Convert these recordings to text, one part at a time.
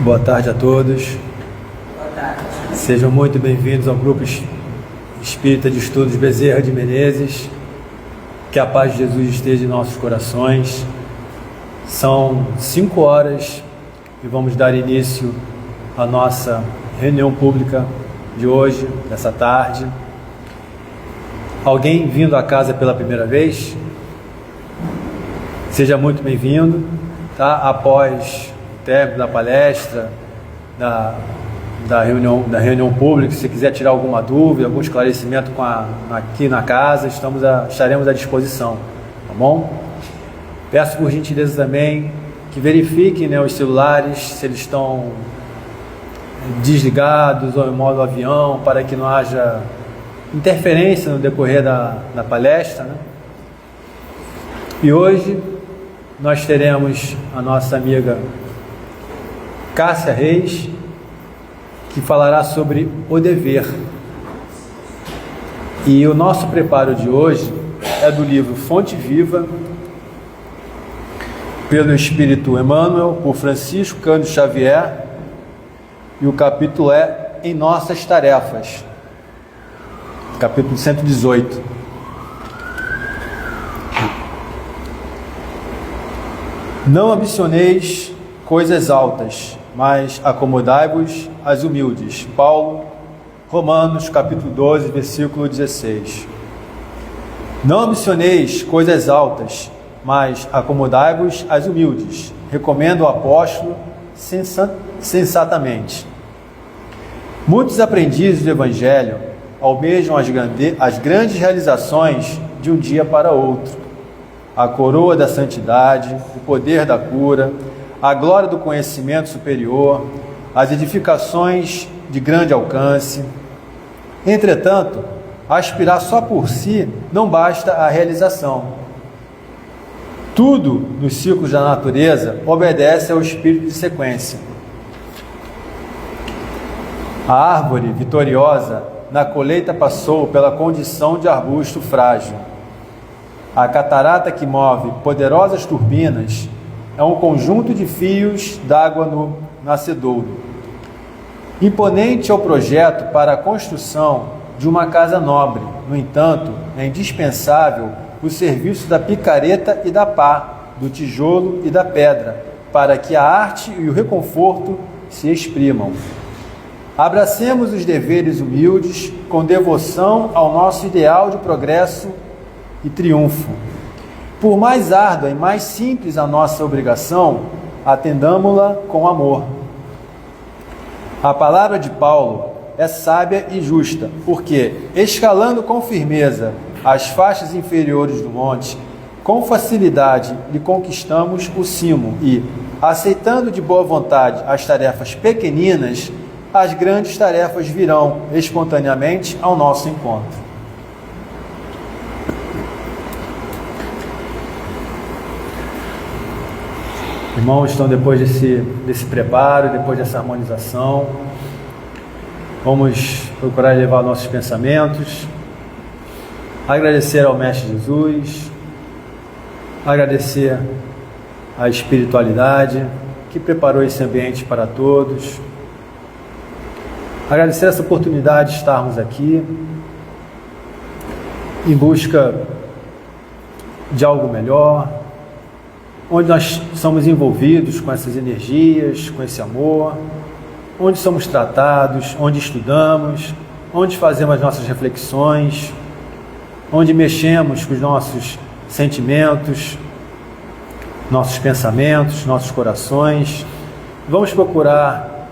Boa tarde a todos. Boa tarde. Sejam muito bem-vindos ao Grupo Espírita de Estudos Bezerra de Menezes. Que a paz de Jesus esteja em nossos corações. São 5 horas e vamos dar início à nossa reunião pública de hoje, dessa tarde. Alguém vindo à casa pela primeira vez? Seja muito bem-vindo, tá? Após o término da palestra, da reunião pública, se você quiser tirar alguma dúvida, algum esclarecimento aqui na casa, estaremos à disposição, tá bom? Peço por gentileza também que verifiquem, os celulares, se eles estão desligados ou em modo avião, para que não haja interferência no decorrer da palestra, né? E hoje nós teremos a nossa amiga Cássia Reis, que falará sobre o dever. E o nosso preparo de hoje é do livro Fonte Viva, pelo Espírito Emmanuel, por Francisco Cândido Xavier, e o capítulo é Em Nossas Tarefas, capítulo 118. Não ambicioneis coisas altas, mas acomodai-vos às humildes. Paulo, Romanos, capítulo 12, versículo 16. Não ambicioneis coisas altas, mas acomodai-vos às humildes. Recomenda o apóstolo sensatamente. Muitos aprendizes do Evangelho almejam as grandes realizações de um dia para outro. A coroa da santidade, o poder da cura, a glória do conhecimento superior, as edificações de grande alcance. Entretanto, aspirar só por si não basta a realização. Tudo nos ciclos da natureza obedece ao espírito de sequência. A árvore vitoriosa na colheita passou pela condição de arbusto frágil. A catarata que move poderosas turbinas é um conjunto de fios d'água no nascedouro. Imponente é o projeto para a construção de uma casa nobre. No entanto, é indispensável o serviço da picareta e da pá, do tijolo e da pedra, para que a arte e o reconforto se exprimam. Abracemos os deveres humildes com devoção ao nosso ideal de progresso e triunfo. Por mais árdua e mais simples a nossa obrigação, atendamo-la com amor. A palavra de Paulo é sábia e justa, porque, escalando com firmeza as faixas inferiores do monte, com facilidade lhe conquistamos o cimo e, aceitando de boa vontade as tarefas pequeninas, as grandes tarefas virão espontaneamente ao nosso encontro. Irmãos, então depois desse preparo, depois dessa harmonização, vamos procurar elevar nossos pensamentos, agradecer ao Mestre Jesus, agradecer à espiritualidade que preparou esse ambiente para todos, agradecer essa oportunidade de estarmos aqui em busca de algo melhor, onde nós somos envolvidos com essas energias, com esse amor, onde somos tratados, onde estudamos, onde fazemos as nossas reflexões, onde mexemos com os nossos sentimentos, nossos pensamentos, nossos corações. Vamos procurar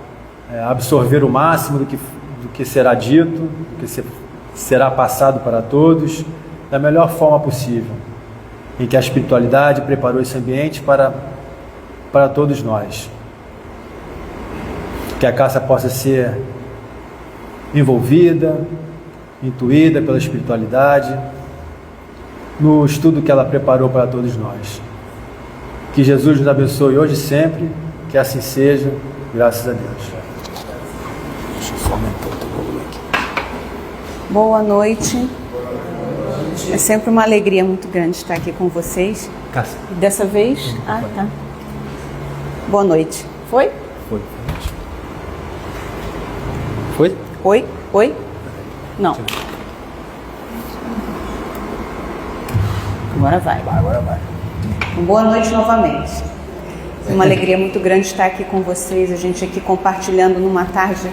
absorver o máximo do que será dito, do que será passado para todos, da melhor forma possível, em que a espiritualidade preparou esse ambiente para todos nós. Que a Cássia possa ser envolvida, intuída pela espiritualidade, no estudo que ela preparou para todos nós. Que Jesus nos abençoe hoje e sempre, que assim seja, graças a Deus. Deixa eu só aumentar o volume aqui. Boa noite. É sempre uma alegria muito grande estar aqui com vocês. Cássia. E dessa vez... tá. Boa noite. Foi? Foi. Oi? Oi? Não. Agora vai. Agora vai. Boa noite novamente. É uma alegria muito grande estar aqui com vocês, a gente aqui compartilhando numa tarde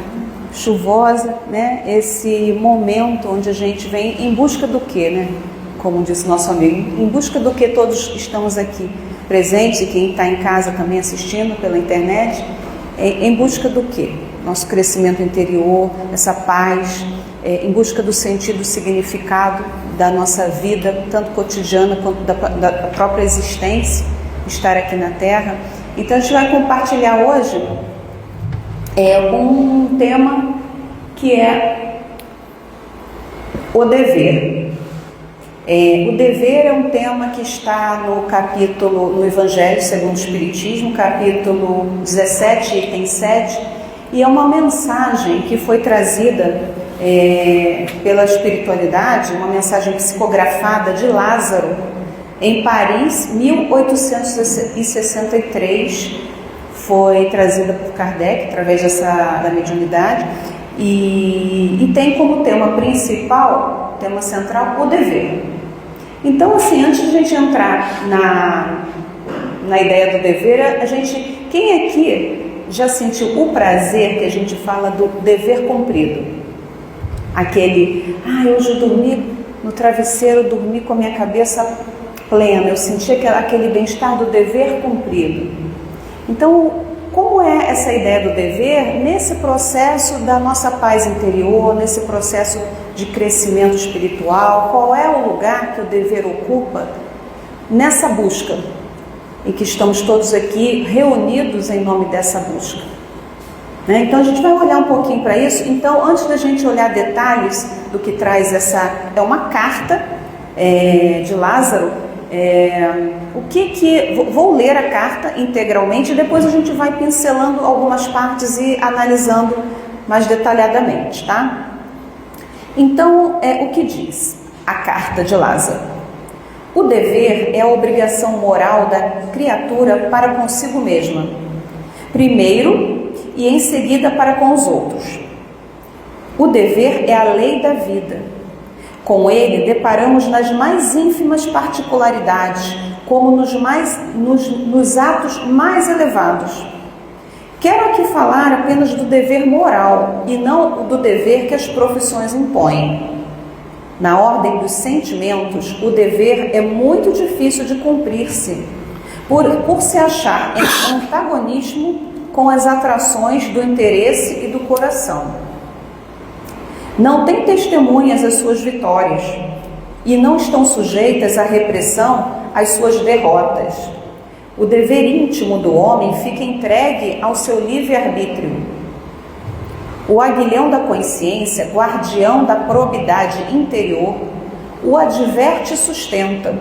chuvosa, né? Esse momento onde a gente vem em busca do quê, né? Como disse nosso amigo, em busca do que todos estamos aqui presentes e quem está em casa também assistindo pela internet, em busca do quê? Nosso crescimento interior, essa paz, em busca do sentido, significado da nossa vida, tanto cotidiana quanto da própria existência, estar aqui na Terra. Então a gente vai compartilhar hoje um tema que é o dever. O dever é um tema que está no capítulo, no Evangelho segundo o Espiritismo, capítulo 17, item 7, e é uma mensagem que foi trazida pela espiritualidade, uma mensagem psicografada de Lázaro, em Paris, 1863, foi trazida por Kardec, através da mediunidade, e tem como tema principal, tema central, o dever. Então, assim, antes de a gente entrar na ideia do dever, quem aqui já sentiu o prazer que a gente fala do dever cumprido? Aquele, hoje eu dormi no travesseiro, dormi com a minha cabeça plena, eu senti aquele bem-estar do dever cumprido. Então, como é essa ideia do dever nesse processo da nossa paz interior, nesse processo de crescimento espiritual? Qual é o lugar que o dever ocupa nessa busca em que estamos todos aqui reunidos em nome dessa busca? Então a gente vai olhar um pouquinho para isso. Então, antes da gente olhar detalhes do que traz é uma carta de Lázaro. Vou ler a carta integralmente e depois a gente vai pincelando algumas partes e analisando mais detalhadamente, tá? Então, o que diz a carta de Lázaro? O dever é a obrigação moral da criatura para consigo mesma, primeiro e em seguida para com os outros. O dever é a lei da vida. Com ele deparamos nas mais ínfimas particularidades, como nos atos mais elevados. Quero aqui falar apenas do dever moral e não do dever que as profissões impõem. Na ordem dos sentimentos, o dever é muito difícil de cumprir-se, por se achar em antagonismo com as atrações do interesse e do coração. Não têm testemunhas as suas vitórias e não estão sujeitas à repressão as suas derrotas. O dever íntimo do homem fica entregue ao seu livre-arbítrio. O aguilhão da consciência, guardião da probidade interior, o adverte e sustenta,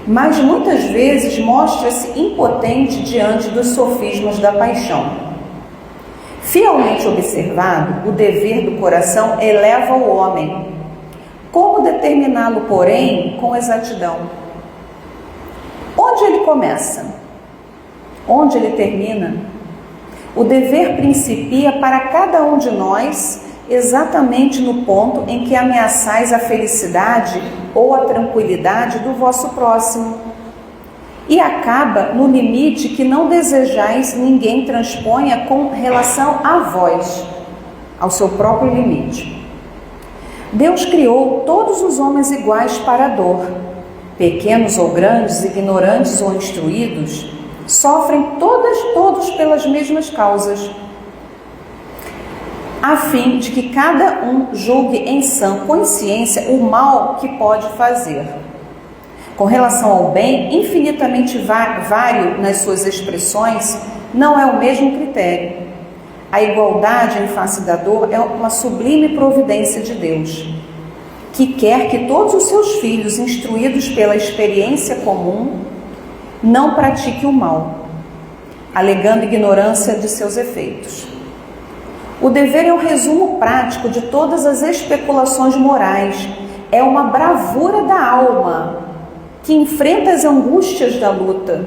mas muitas vezes mostra-se impotente diante dos sofismas da paixão. Fielmente observado, o dever do coração eleva o homem. Como determiná-lo, porém, com exatidão? Onde ele começa? Onde ele termina? O dever principia para cada um de nós exatamente no ponto em que ameaçais a felicidade ou a tranquilidade do vosso próximo. E acaba no limite que não desejais ninguém transponha com relação a vós, ao seu próprio limite. Deus criou todos os homens iguais para a dor. Pequenos ou grandes, ignorantes ou instruídos, sofrem todos pelas mesmas causas, a fim de que cada um julgue em sã consciência o mal que pode fazer. Com relação ao bem, infinitamente vário nas suas expressões, não é o mesmo critério. A igualdade em face da dor é uma sublime providência de Deus, que quer que todos os seus filhos, instruídos pela experiência comum, não pratiquem o mal, alegando ignorância de seus efeitos. O dever é o resumo prático de todas as especulações morais, é uma bravura da alma, que enfrenta as angústias da luta,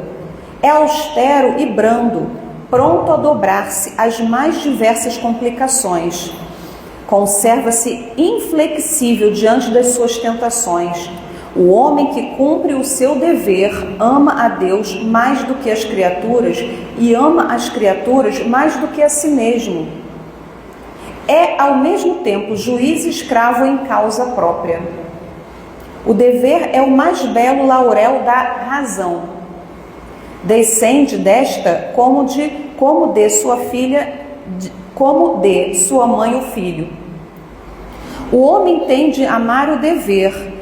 é austero e brando, pronto a dobrar-se às mais diversas complicações. Conserva-se inflexível diante das suas tentações. O homem que cumpre o seu dever ama a Deus mais do que as criaturas e ama as criaturas mais do que a si mesmo. É, ao mesmo tempo, juiz e escravo em causa própria. O dever é o mais belo laurel da razão. Descende desta como de sua filha, como de sua mãe o filho. O homem tem de amar o dever,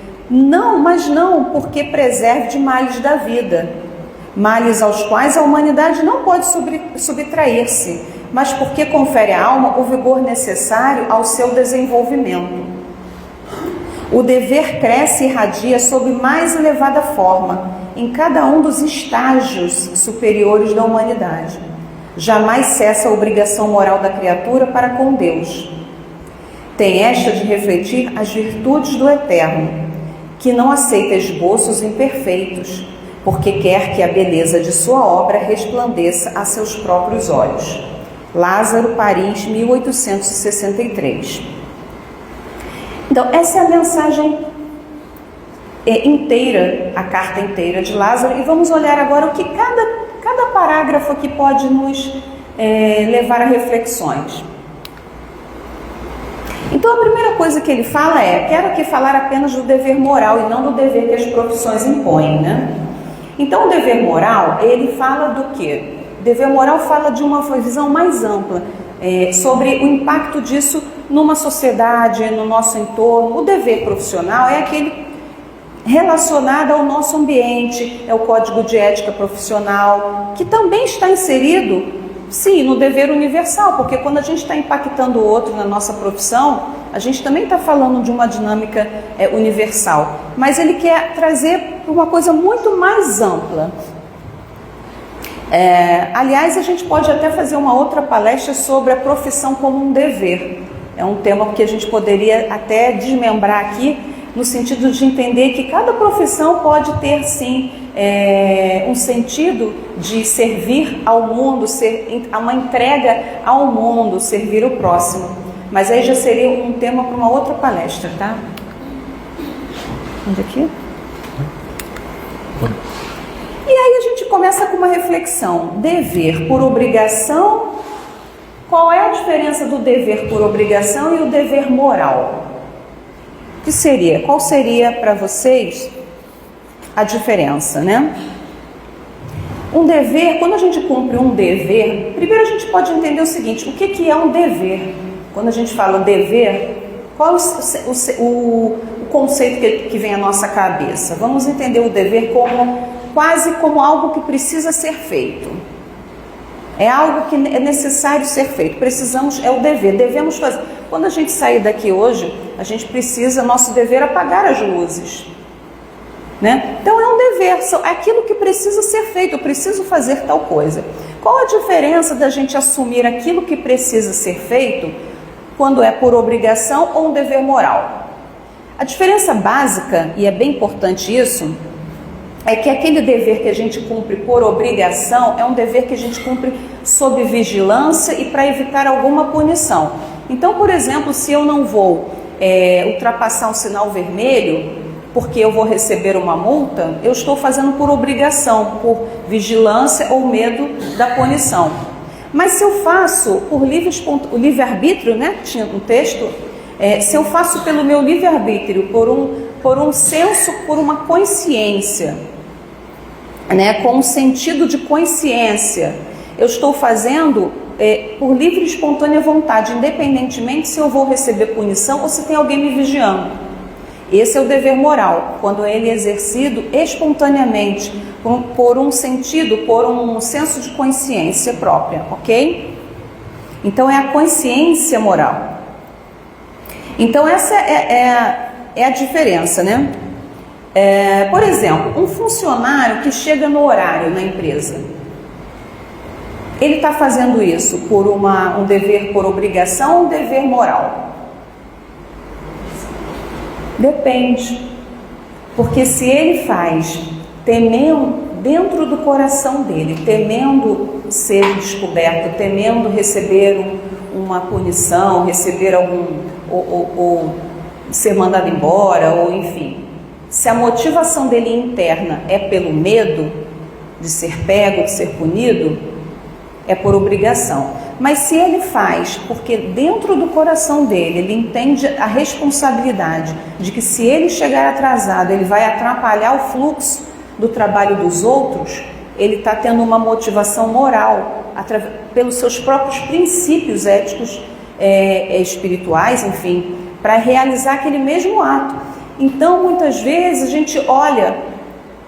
mas não porque preserve de males da vida, males aos quais a humanidade não pode subtrair-se, mas porque confere à alma o vigor necessário ao seu desenvolvimento. O dever cresce e irradia sob mais elevada forma, em cada um dos estágios superiores da humanidade. Jamais cessa a obrigação moral da criatura para com Deus. Tem esta de refletir as virtudes do Eterno, que não aceita esboços imperfeitos, porque quer que a beleza de sua obra resplandeça a seus próprios olhos. Lázaro, Paris, 1863. Então, essa é a mensagem inteira, a carta inteira de Lázaro, e vamos olhar agora o que cada parágrafo aqui pode nos levar a reflexões. Então, a primeira coisa que ele fala quero aqui falar apenas do dever moral e não do dever que as profissões impõem, né? Então, o dever moral, ele fala do quê? O dever moral fala de uma visão mais ampla sobre o impacto disso numa sociedade, no nosso entorno. O dever profissional é aquele relacionado ao nosso ambiente, é o código de ética profissional, que também está inserido, sim, no dever universal, porque quando a gente está impactando o outro na nossa profissão, a gente também está falando de uma dinâmica universal, mas ele quer trazer uma coisa muito mais ampla. Aliás, a gente pode até fazer uma outra palestra sobre a profissão como um dever. É um tema que a gente poderia até desmembrar aqui, no sentido de entender que cada profissão pode ter, sim, um sentido de servir ao mundo, uma entrega ao mundo, servir o próximo. Mas aí já seria um tema para uma outra palestra, tá? Onde aqui? E aí a gente começa com uma reflexão. Dever por obrigação. Qual é a diferença do dever por obrigação e o dever moral? O que seria? Qual seria para vocês a diferença, né? Um dever, quando a gente cumpre um dever, primeiro a gente pode entender o seguinte: o que é um dever? Quando a gente fala dever, qual é o conceito que vem à nossa cabeça? Vamos entender o dever quase como algo que precisa ser feito. É algo que é necessário ser feito. É o dever, devemos fazer. Quando a gente sair daqui hoje, a gente precisa, nosso dever é apagar as luzes, né? Então é um dever, é aquilo que precisa ser feito, eu preciso fazer tal coisa. Qual a diferença da gente assumir aquilo que precisa ser feito quando é por obrigação ou um dever moral? A diferença básica, e é bem importante isso, é que aquele dever que a gente cumpre por obrigação é um dever que a gente cumpre sob vigilância e para evitar alguma punição. Então, por exemplo, se eu não vou ultrapassar um sinal vermelho porque eu vou receber uma multa, eu estou fazendo por obrigação, por vigilância ou medo da punição. Mas se eu faço por livre-arbítrio, né? Tinha um texto, se eu faço pelo meu livre-arbítrio, por um senso, por uma consciência, né? Com um sentido de consciência, eu estou fazendo por livre e espontânea vontade, independentemente se eu vou receber punição ou se tem alguém me vigiando. Esse é o dever moral, quando ele é exercido espontaneamente, por um sentido, por um senso de consciência própria, ok? Então é a consciência moral. Então essa é a diferença, né? Por exemplo, um funcionário que chega no horário na empresa, ele está fazendo isso por um dever por obrigação ou um dever moral? Depende, porque se ele faz temendo, dentro do coração dele, temendo ser descoberto, temendo receber uma punição, receber ou ser mandado embora, ou enfim, se a motivação dele interna é pelo medo de ser pego, de ser punido, é por obrigação. Mas se ele faz porque dentro do coração dele ele entende a responsabilidade de que se ele chegar atrasado ele vai atrapalhar o fluxo do trabalho dos outros, ele está tendo uma motivação moral pelos seus próprios princípios éticos, espirituais, enfim, para realizar aquele mesmo ato. Então, muitas vezes a gente olha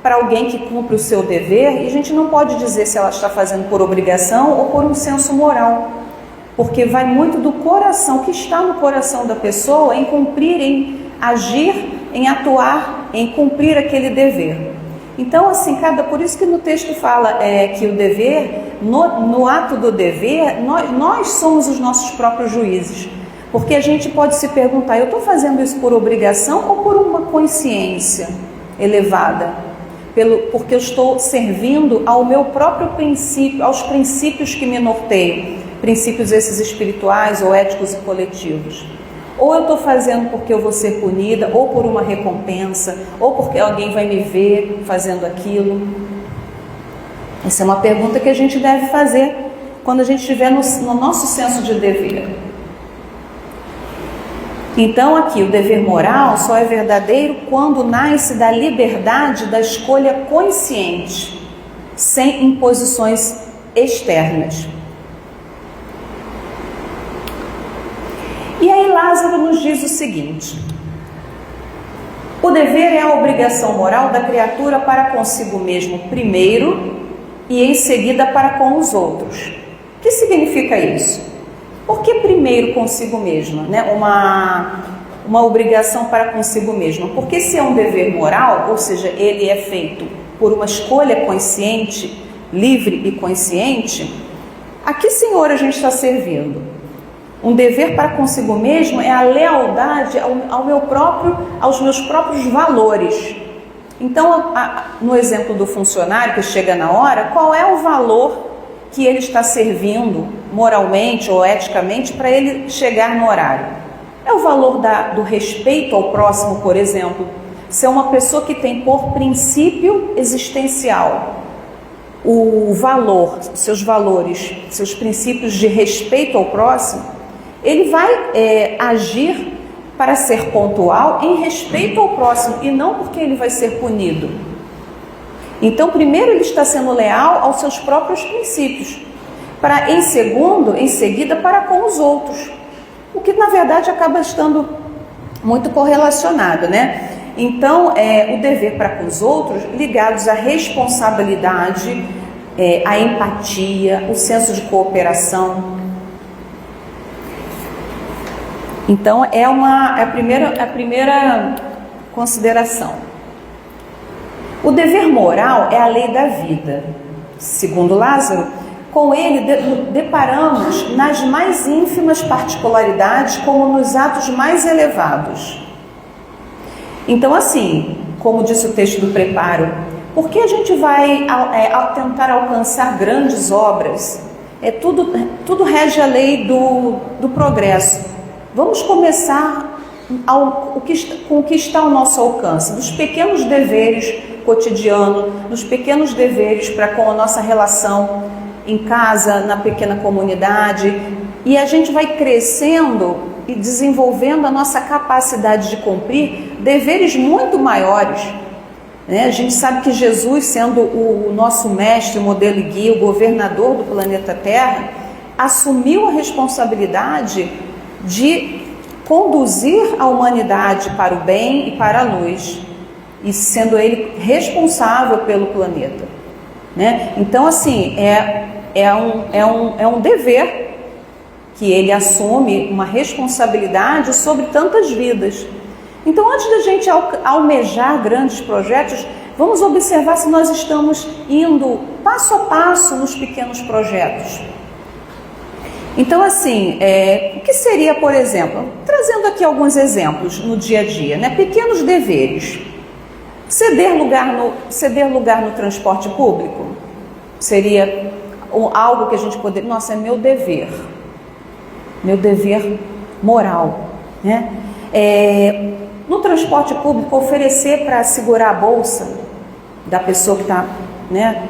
para alguém que cumpre o seu dever e a gente não pode dizer se ela está fazendo por obrigação ou por um senso moral, porque vai muito do coração, que está no coração da pessoa em cumprir, em agir, em atuar, em cumprir aquele dever. Então, assim, por isso que no texto fala que o dever, no ato do dever, nós somos os nossos próprios juízes. Porque a gente pode se perguntar, eu estou fazendo isso por obrigação ou por uma consciência elevada? Porque eu estou servindo ao meu próprio princípio, aos princípios que me norteiam, princípios esses espirituais ou éticos e coletivos. Ou eu estou fazendo porque eu vou ser punida, ou por uma recompensa, ou porque alguém vai me ver fazendo aquilo. Essa é uma pergunta que a gente deve fazer quando a gente estiver no nosso senso de dever. Então aqui, o dever moral só é verdadeiro quando nasce da liberdade da escolha consciente, sem imposições externas. E aí Lázaro nos diz o seguinte: o dever é a obrigação moral da criatura para consigo mesmo primeiro e em seguida para com os outros. O que significa isso? Por que primeiro consigo mesma, né? Uma obrigação para consigo mesma? Porque se é um dever moral, ou seja, ele é feito por uma escolha consciente, livre e consciente, a que senhor a gente está servindo? Um dever para consigo mesmo é a lealdade aos meus próprios valores. Então, no exemplo do funcionário que chega na hora, qual é o valor que ele está servindo moralmente ou eticamente para ele chegar no horário? É o valor do respeito ao próximo, por exemplo. Se é uma pessoa que tem por princípio existencial o valor, seus valores, seus princípios de respeito ao próximo, ele vai agir para ser pontual em respeito ao próximo e não porque ele vai ser punido. Então, primeiro ele está sendo leal aos seus próprios princípios, para em seguida para com os outros, o que na verdade acaba estando muito correlacionado, né? Então, o dever para com os outros ligados à responsabilidade, à empatia, o senso de cooperação. Então, é a primeira consideração. O dever moral é a lei da vida. Segundo Lázaro, com ele deparamos nas mais ínfimas particularidades como nos atos mais elevados. Então, assim, como disse o texto do preparo, por que a gente vai tentar alcançar grandes obras? Tudo rege a lei do progresso. Vamos começar com o que está ao nosso alcance, dos pequenos deveres cotidianos, dos pequenos deveres para com a nossa relação em casa, na pequena comunidade, e a gente vai crescendo e desenvolvendo a nossa capacidade de cumprir deveres muito maiores, né? A gente sabe que Jesus, sendo o nosso mestre, modelo e guia, o governador do planeta Terra, assumiu a responsabilidade de conduzir a humanidade para o bem e para a luz, e sendo ele responsável pelo planeta, né? Então, assim, é um dever que ele assume, uma responsabilidade sobre tantas vidas. Então, antes da gente almejar grandes projetos, vamos observar se nós estamos indo passo a passo nos pequenos projetos. Então, assim, o que seria, por exemplo, trazendo aqui alguns exemplos no dia a dia, né? Pequenos deveres. Ceder lugar no transporte público seria algo que a gente poderia... Nossa, é meu dever. meu dever moral, né? No transporte público, oferecer para segurar a bolsa da pessoa que está, né,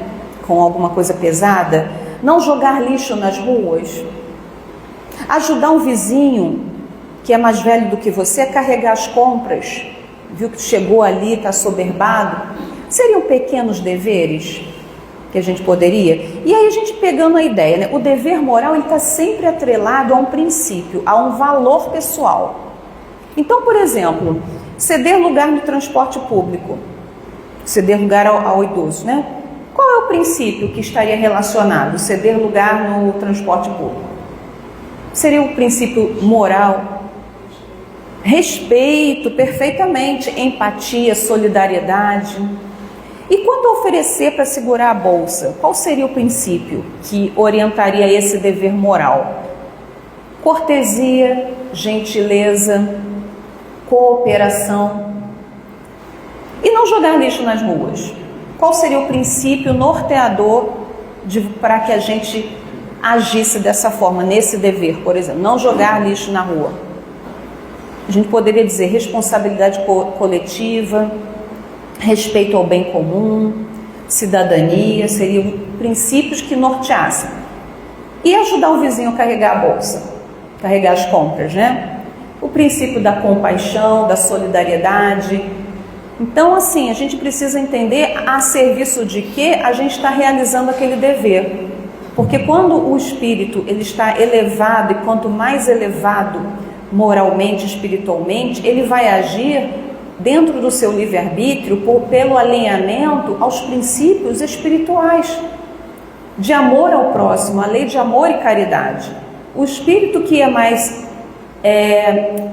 com alguma coisa pesada, não jogar lixo nas ruas, ajudar um vizinho que é mais velho do que você a carregar as compras, viu que chegou ali, está assoberbado, seriam pequenos deveres que a gente poderia. E aí a gente pegando a ideia, né? O dever moral ele está sempre atrelado a um princípio, a um valor pessoal. Então, por exemplo, ceder lugar no transporte público, ceder lugar ao idoso, né? Qual é o princípio que estaria relacionado, ceder lugar no transporte público? Seria o princípio moral, respeito, perfeitamente, empatia, solidariedade. E quando oferecer para segurar a bolsa, qual seria o princípio que orientaria esse dever moral? Cortesia, gentileza, cooperação. E não jogar lixo nas ruas. Qual seria o princípio norteador para que a gente agisse dessa forma, nesse dever, por exemplo? Não jogar lixo na rua. A gente poderia dizer responsabilidade coletiva, respeito ao bem comum, cidadania, seriam princípios que norteassem. E ajudar o vizinho a carregar a bolsa, carregar as compras, né? O princípio da compaixão, da solidariedade. Então, assim, a gente precisa entender a serviço de que a gente está realizando aquele dever. Porque quando o espírito ele está elevado, e quanto mais elevado moralmente, espiritualmente, ele vai agir dentro do seu livre-arbítrio pelo alinhamento aos princípios espirituais de amor ao próximo, a lei de amor e caridade. O espírito que é mais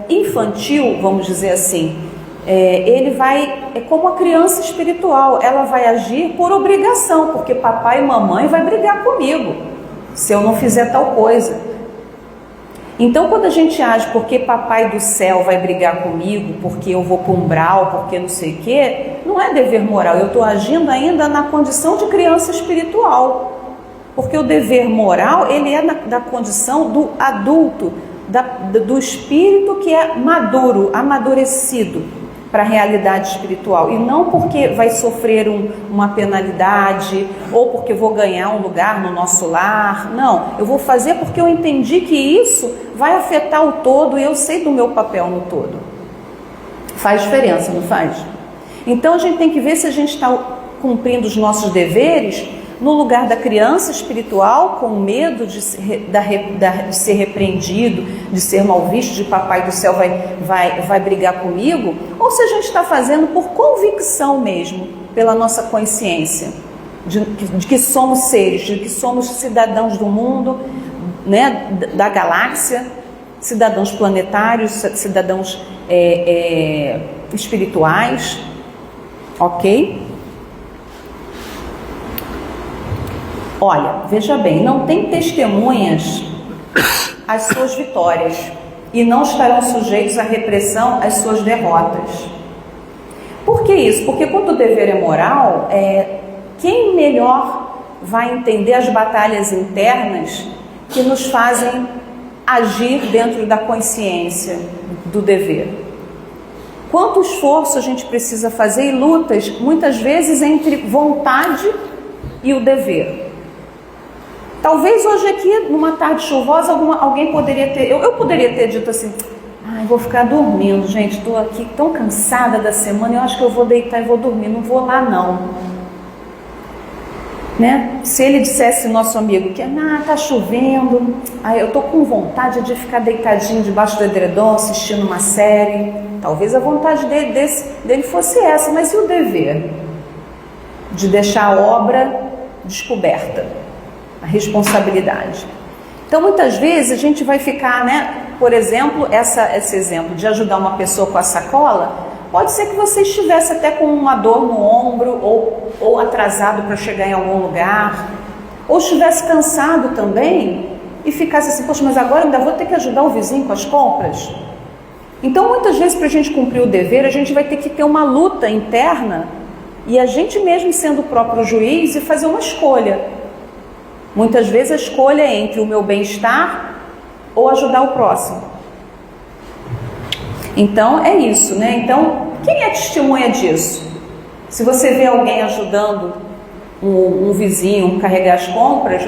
infantil, vamos dizer assim, ele vai, é como a criança espiritual, ela vai agir por obrigação, porque papai e mamãe vai brigar comigo se eu não fizer tal coisa. Então, quando a gente age porque papai do céu vai brigar comigo, porque eu vou para um umbral, porque não sei o quê, não é dever moral, eu estou agindo ainda na condição de criança espiritual. Porque o dever moral, ele é da condição do adulto, do espírito que é maduro, amadurecido para a realidade espiritual. E não porque vai sofrer uma penalidade ou porque vou ganhar um lugar no nosso lar. Não, eu vou fazer porque eu entendi que isso vai afetar o todo e eu sei do meu papel no todo. Faz diferença, não faz? Então a gente tem que ver se a gente está cumprindo os nossos deveres no lugar da criança espiritual, com medo de ser repreendido, de ser mal visto, de papai do céu vai brigar comigo, ou se a gente está fazendo por convicção mesmo, pela nossa consciência, de que somos seres, de que somos cidadãos do mundo, né, da galáxia, cidadãos planetários, cidadãos espirituais, ok? Olha, veja bem, não tem testemunhas às suas vitórias e não estarão sujeitos à repressão às suas derrotas. Por que isso? Porque quando o dever é moral, quem melhor vai entender as batalhas internas que nos fazem agir dentro da consciência do dever? Quanto esforço a gente precisa fazer e lutas, muitas vezes, entre vontade e o dever. Talvez hoje aqui, numa tarde chuvosa, alguém poderia ter... Eu poderia ter dito assim, vou ficar dormindo, gente, estou aqui tão cansada da semana, eu acho que eu vou deitar e vou dormir, não vou lá não. Né? Se ele dissesse, nosso amigo, que tá chovendo, eu estou com vontade de ficar deitadinho debaixo do edredom, assistindo uma série, talvez a vontade dele fosse essa, mas e o dever? De deixar a obra descoberta. A responsabilidade. Então, muitas vezes a gente vai ficar, né? Por exemplo, esse exemplo de ajudar uma pessoa com a sacola, pode ser que você estivesse até com uma dor no ombro ou atrasado para chegar em algum lugar, ou estivesse cansado também e ficasse assim, poxa, mas agora eu ainda vou ter que ajudar o vizinho com as compras. Então, muitas vezes, para a gente cumprir o dever, a gente vai ter que ter uma luta interna e a gente mesmo sendo o próprio juiz e fazer uma escolha. Muitas vezes a escolha é entre o meu bem-estar ou ajudar o próximo. Então é isso, né? Então, quem é testemunha disso? Se você vê alguém ajudando um vizinho a carregar as compras,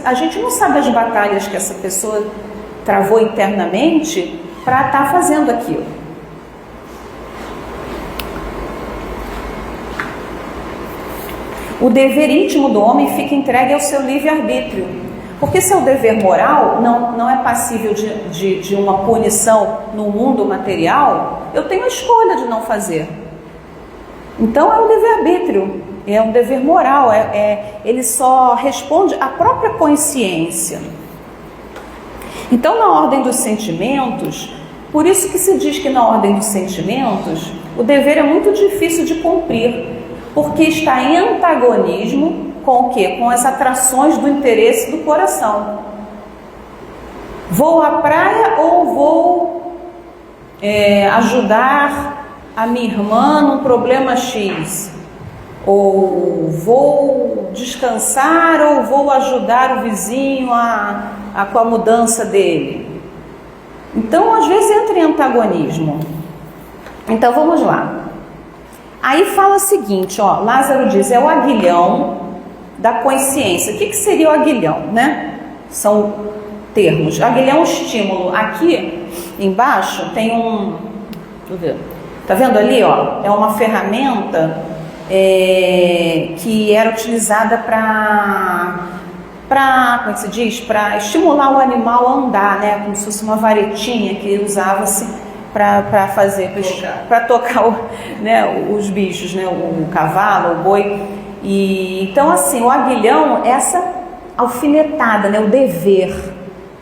a gente não sabe as batalhas que essa pessoa travou internamente para estar fazendo aquilo. O dever íntimo do homem fica entregue ao seu livre-arbítrio, porque seu dever moral não é passível de uma punição no mundo material. Eu tenho a escolha de não fazer. Então é o livre-arbítrio, é um dever moral, ele só responde à própria consciência. Então, na ordem dos sentimentos, por isso que se diz que na ordem dos sentimentos, o dever é muito difícil de cumprir, porque está em antagonismo com o quê? Com as atrações do interesse do coração. Vou à praia ou vou ajudar a minha irmã num problema X? Ou vou descansar ou vou ajudar o vizinho com a mudança dele? Então, às vezes entra em antagonismo. Então, vamos lá. Aí fala o seguinte, ó, Lázaro diz, é o aguilhão da consciência. O que seria o aguilhão, né? São termos. Aguilhão é um estímulo. Aqui embaixo tem um... Deixa eu ver. Tá vendo ali, ó? É uma ferramenta que era utilizada para como é que se diz? Para estimular o animal a andar, né? Como se fosse uma varetinha que usava-se para fazer, para tocar né, os bichos, né? O cavalo, o boi. E então, assim, o aguilhão é essa alfinetada, né? O dever.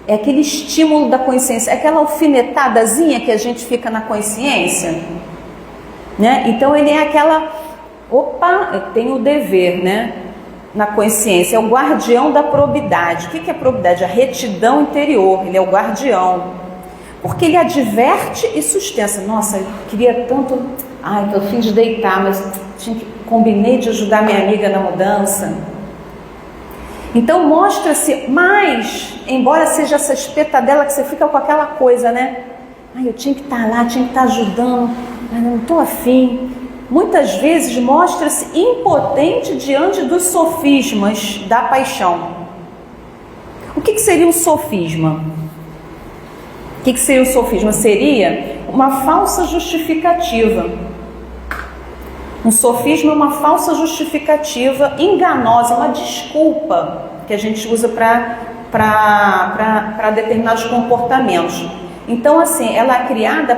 É aquele estímulo da consciência, é aquela alfinetadazinha que a gente fica na consciência, né? Então ele é aquela, opa, eu tenho o dever, né? Na consciência, é o guardião da probidade. O que é probidade? A retidão interior, ele é o guardião, porque ele adverte e sustenta. Nossa, eu queria tanto, tô a fim de deitar, mas combinei de ajudar minha amiga na mudança. Então mostra-se mais, embora seja essa espetadela que você fica com aquela coisa, né? Eu tinha que estar lá, tinha que estar ajudando, mas não estou afim. Muitas vezes mostra-se impotente diante dos sofismas da paixão. O que seria um sofisma? O que seria um sofisma? Seria uma falsa justificativa. Um sofisma é uma falsa justificativa enganosa, uma desculpa que a gente usa para determinados comportamentos. Então, assim, ela é criada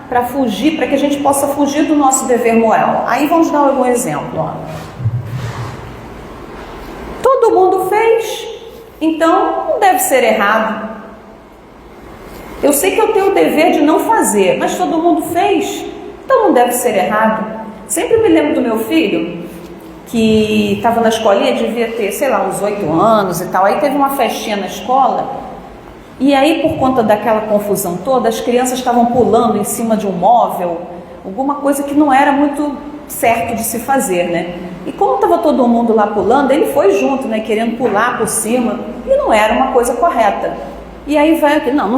para fugir, para que a gente possa fugir do nosso dever moral. Aí vamos dar algum exemplo. Ó. Todo mundo fez, então não deve ser errado. Eu sei que eu tenho o dever de não fazer, mas todo mundo fez, então não deve ser errado. Sempre me lembro do meu filho, que estava na escolinha, devia ter, sei lá, uns 8 anos e tal. Aí teve uma festinha na escola, e aí por conta daquela confusão toda, as crianças estavam pulando em cima de um móvel, alguma coisa que não era muito certo de se fazer, né? E como estava todo mundo lá pulando, ele foi junto, né, querendo pular por cima, e não era uma coisa correta. E aí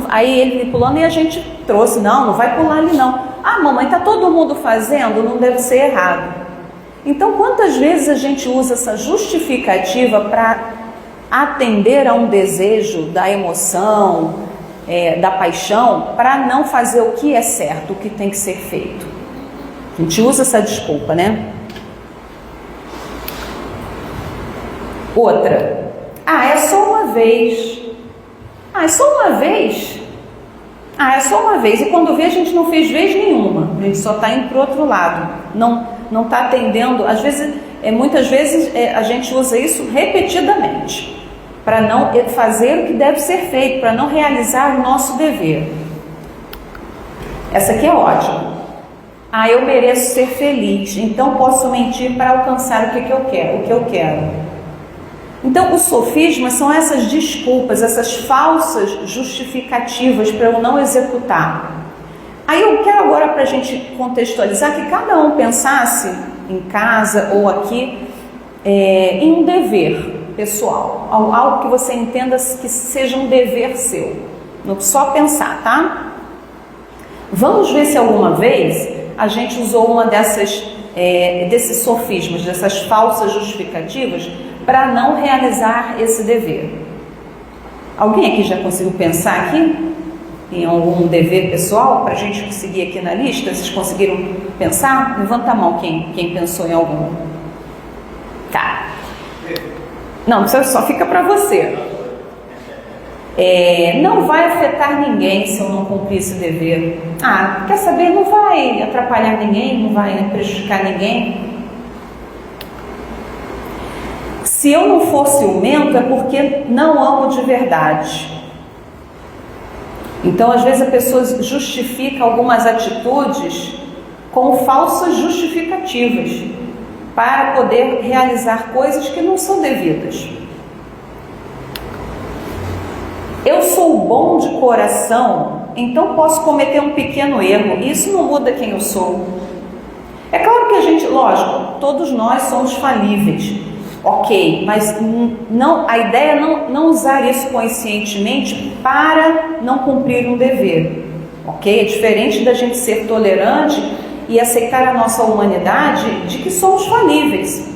aí ele pulando e a gente trouxe, não vai pular ali não. Mamãe, tá todo mundo fazendo, não deve ser errado. Então, quantas vezes a gente usa essa justificativa para atender a um desejo da emoção, da paixão, para não fazer o que é certo, o que tem que ser feito? A gente usa essa desculpa, né? Outra. É só uma vez. É só uma vez? É só uma vez. E quando vê, a gente não fez vez nenhuma. A gente só está indo para o outro lado. Não está atendendo. Às vezes, muitas vezes, a gente usa isso repetidamente. Para não fazer o que deve ser feito. Para não realizar o nosso dever. Essa aqui é ótima. Eu mereço ser feliz. Então posso mentir para alcançar o que eu quero. Então, os sofismas são essas desculpas, essas falsas justificativas para eu não executar. Aí eu quero agora, para a gente contextualizar, que cada um pensasse em casa ou aqui em um dever pessoal, algo que você entenda que seja um dever seu, só pensar, tá? Vamos ver se alguma vez a gente usou uma desses sofismas, dessas falsas justificativas para não realizar esse dever. Alguém aqui já conseguiu pensar aqui em algum dever pessoal para a gente seguir aqui na lista? Vocês conseguiram pensar? Levanta a mão quem pensou em algum. Tá. Não, só fica para você. Não vai afetar ninguém se eu não cumprir esse dever. Quer saber? Não vai atrapalhar ninguém, não vai prejudicar ninguém. Se eu não for ciumento é porque não amo de verdade. Então, às vezes a pessoa justifica algumas atitudes com falsas justificativas para poder realizar coisas que não são devidas. Eu sou bom de coração, então posso cometer um pequeno erro. Isso não muda quem eu sou. É claro que a gente, lógico, todos nós somos falíveis. Ok, mas a ideia é não usar isso conscientemente para não cumprir um dever. Ok? É diferente da gente ser tolerante e aceitar a nossa humanidade de que somos falíveis.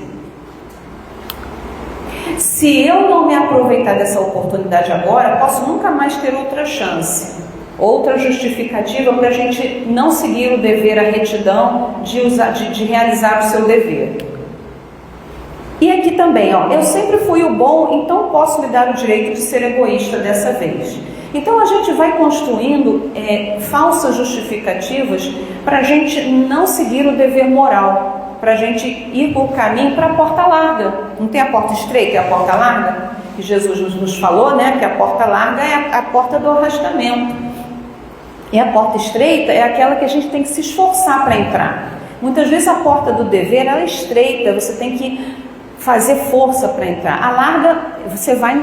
Se eu não me aproveitar dessa oportunidade agora, posso nunca mais ter outra chance, outra justificativa para a gente não seguir o dever, a retidão de realizar o seu dever. E aqui também, eu sempre fui o bom, então posso me dar o direito de ser egoísta dessa vez. Então a gente vai construindo falsas justificativas para a gente não seguir o dever moral, para a gente ir por caminho para a porta larga. Não tem a porta estreita, é a porta larga? Que Jesus nos falou, né? Que a porta larga é a porta do arrastamento. E a porta estreita é aquela que a gente tem que se esforçar para entrar. Muitas vezes a porta do dever ela é estreita, você tem que fazer força para entrar. A larga, você vai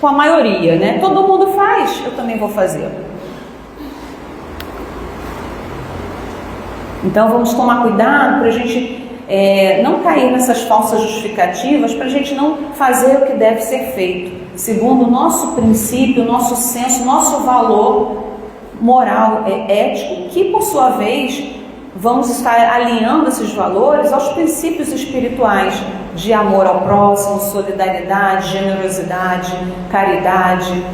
com a maioria, né? Todo mundo faz, eu também vou fazer. Então vamos tomar cuidado para a gente não cair nessas falsas justificativas, para a gente não fazer o que deve ser feito, segundo o nosso princípio, nosso senso, nosso valor moral e ético, que por sua vez vamos estar alinhando esses valores aos princípios espirituais de amor ao próximo, solidariedade, generosidade, caridade,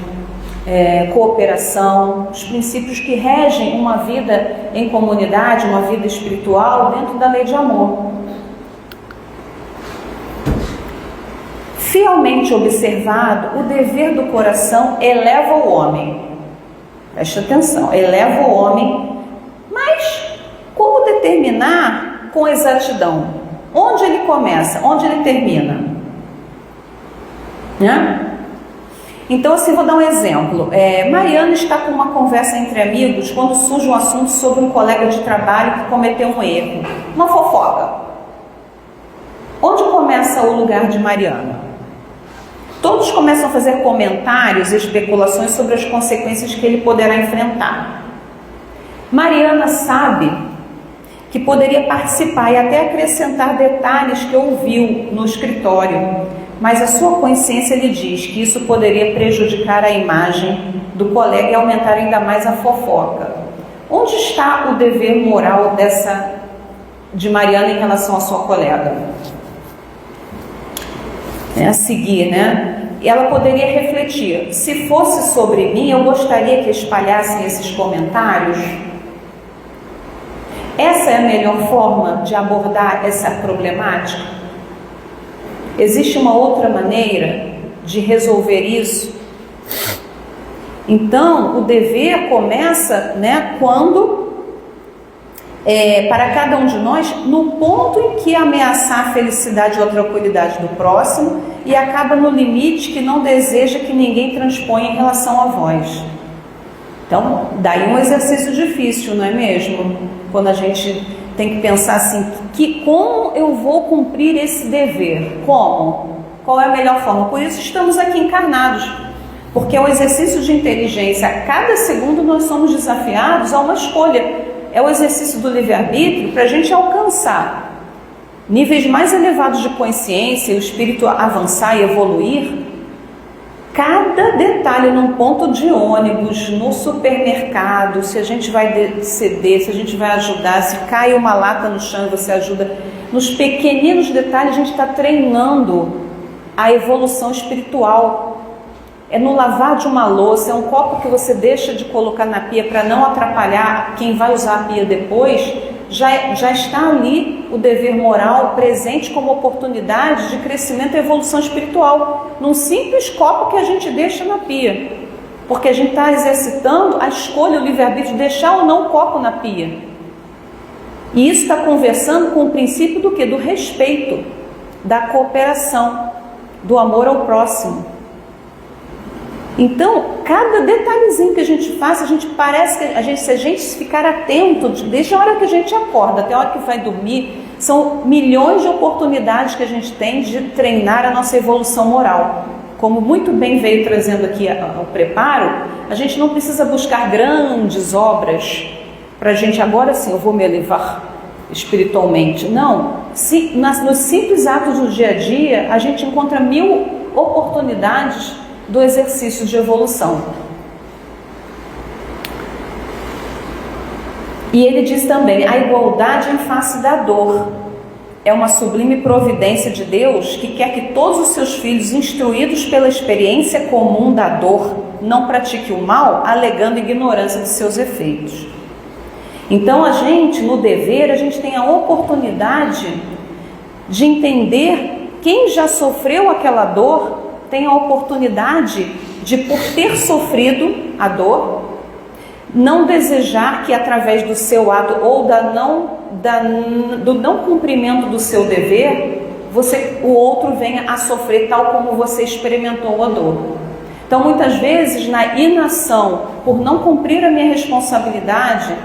cooperação, os princípios que regem uma vida em comunidade, uma vida espiritual dentro da lei de amor. Fielmente observado, o dever do coração eleva o homem. Preste atenção, eleva o homem, mas como determinar com exatidão? Onde ele começa? Onde ele termina? Né? Então, assim, vou dar um exemplo. Mariana está com uma conversa entre amigos quando surge um assunto sobre um colega de trabalho que cometeu um erro, uma fofoca. Onde começa o lugar de Mariana? Todos começam a fazer comentários e especulações sobre as consequências que ele poderá enfrentar. Mariana sabe que poderia participar e até acrescentar detalhes que ouviu no escritório, mas a sua consciência lhe diz que isso poderia prejudicar a imagem do colega e aumentar ainda mais a fofoca. Onde está o dever moral de Mariana em relação à sua colega? A seguir, né? Ela poderia refletir: se fosse sobre mim, eu gostaria que espalhassem esses comentários? Essa é a melhor forma de abordar essa problemática? Existe uma outra maneira de resolver isso? Então, o dever começa, né, quando, para cada um de nós, no ponto em que ameaçar a felicidade ou a tranquilidade do próximo e acaba no limite que não deseja que ninguém transponha em relação a vós. Então, daí um exercício difícil, não é mesmo? Quando a gente tem que pensar assim, como eu vou cumprir esse dever? Como? Qual é a melhor forma? Por isso estamos aqui encarnados, porque é um exercício de inteligência. A cada segundo nós somos desafiados a uma escolha. É o exercício do livre-arbítrio para a gente alcançar níveis mais elevados de consciência, o espírito avançar e evoluir. Cada detalhe num ponto de ônibus, no supermercado, se a gente vai ceder, se a gente vai ajudar, se cai uma lata no chão e você ajuda, nos pequeninos detalhes a gente está treinando a evolução espiritual. É no lavar de uma louça, é um copo que você deixa de colocar na pia para não atrapalhar quem vai usar a pia depois, já está ali o dever moral presente como oportunidade de crescimento e evolução espiritual, num simples copo que a gente deixa na pia, porque a gente está exercitando a escolha, o livre-arbítrio de deixar ou não o copo na pia. E isso está conversando com o princípio do quê? Do respeito, da cooperação, do amor ao próximo. Então, cada detalhezinho que a gente faz, a gente parece que se a gente ficar atento, desde a hora que a gente acorda até a hora que vai dormir, são milhões de oportunidades que a gente tem de treinar a nossa evolução moral. Como muito bem veio trazendo aqui o preparo, a gente não precisa buscar grandes obras para a gente, agora sim, eu vou me elevar espiritualmente. Não, nos simples atos do dia a dia, a gente encontra 1000 oportunidades do exercício de evolução. E ele diz também, a igualdade em face da dor é uma sublime providência de Deus que quer que todos os seus filhos, instruídos pela experiência comum da dor, não pratiquem o mal, alegando ignorância de seus efeitos. Então a gente, no dever, a gente tem a oportunidade de entender quem já sofreu aquela dor, tem a oportunidade de, por ter sofrido a dor, não desejar que através do seu ato ou do não cumprimento do seu dever, o outro venha a sofrer tal como você experimentou a dor. Então muitas vezes na inação, por não cumprir a minha responsabilidade,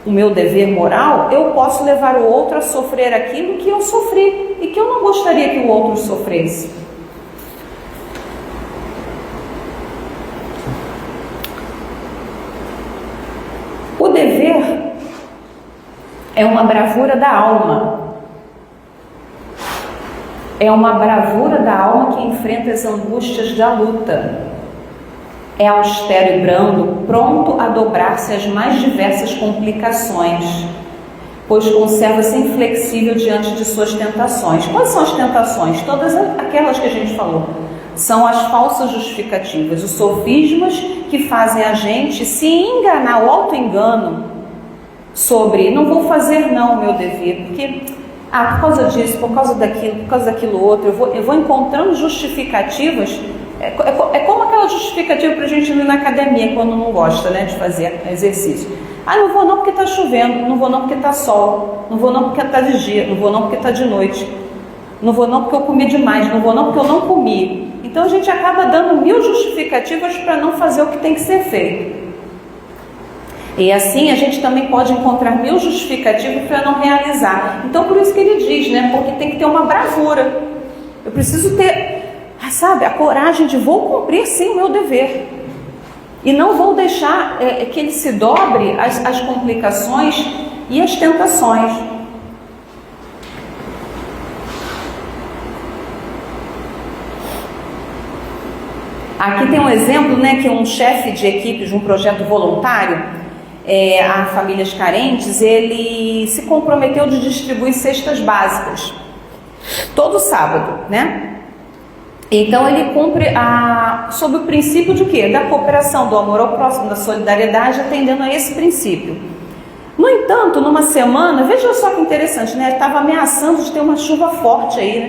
o meu dever moral, eu posso levar o outro a sofrer aquilo que eu sofri e que eu não gostaria que o outro sofresse. O dever é uma bravura da alma. É uma bravura da alma que enfrenta as angústias da luta. É austero e brando, pronto a dobrar-se às mais diversas complicações, pois conserva-se inflexível diante de suas tentações. Quais são as tentações? Todas aquelas que a gente falou. São as falsas justificativas, os sofismas que fazem a gente se enganar, o auto-engano sobre não vou fazer não o meu dever, porque por causa disso, por causa daquilo outro, eu vou encontrando justificativas. É como aquela justificativa para a gente ir na academia quando não gosta, né, de fazer exercício. Não vou não porque está chovendo, não vou não porque está sol, não vou não porque está de dia, não vou não porque está de noite, não vou não porque eu comi demais, não vou não porque eu não comi. Então a gente acaba dando 1000 justificativas para não fazer o que tem que ser feito. E assim a gente também pode encontrar 1000 justificativas para não realizar. Então por isso que ele diz, né? Porque tem que ter uma bravura. Eu preciso ter, a coragem de vou cumprir sim o meu dever. E não vou deixar que ele se dobre às complicações e às tentações. Aqui tem um exemplo, né, que um chefe de equipe de um projeto voluntário a famílias carentes, ele se comprometeu de distribuir cestas básicas todo sábado, né? Então ele cumpre sob o princípio de quê? Da cooperação, do amor ao próximo, da solidariedade, atendendo a esse princípio. No entanto, numa semana, veja só que interessante, né? Estava ameaçando de ter uma chuva forte aí,